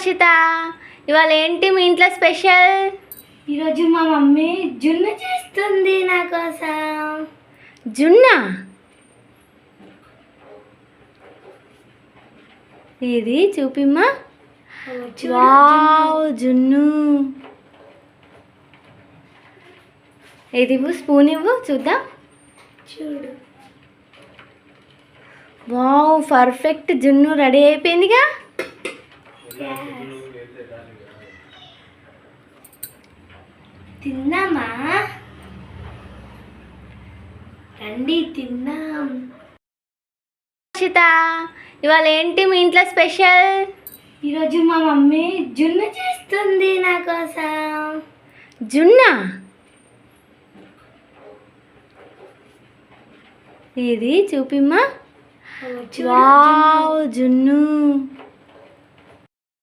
రక్షిత, ఇవాళ ఏంటి మీ ఇంట్లో స్పెషల్? ఈరోజు మా మమ్మీ జున్ను చేస్తుంది నా కోసం. జున్నా? ఇది చూపిమ్మా. వావ్, జున్ను. ఇది స్పూన్ ఇవ్వు చూద్దాం. చూడు, వావ్, పర్ఫెక్ట్ జున్ను రెడీ అయిపోయిందిగా. తిన్నామా? రండి తిన్నాం. రక్షిత, ఇవాళ ఏంటి మీ ఇంట్లో స్పెషల్? ఈరోజు మా మమ్మీ జున్ను చేస్తుంది నా కోసం. జున్నా? ఇది చూపిమ్మా. వావ్, జున్ను.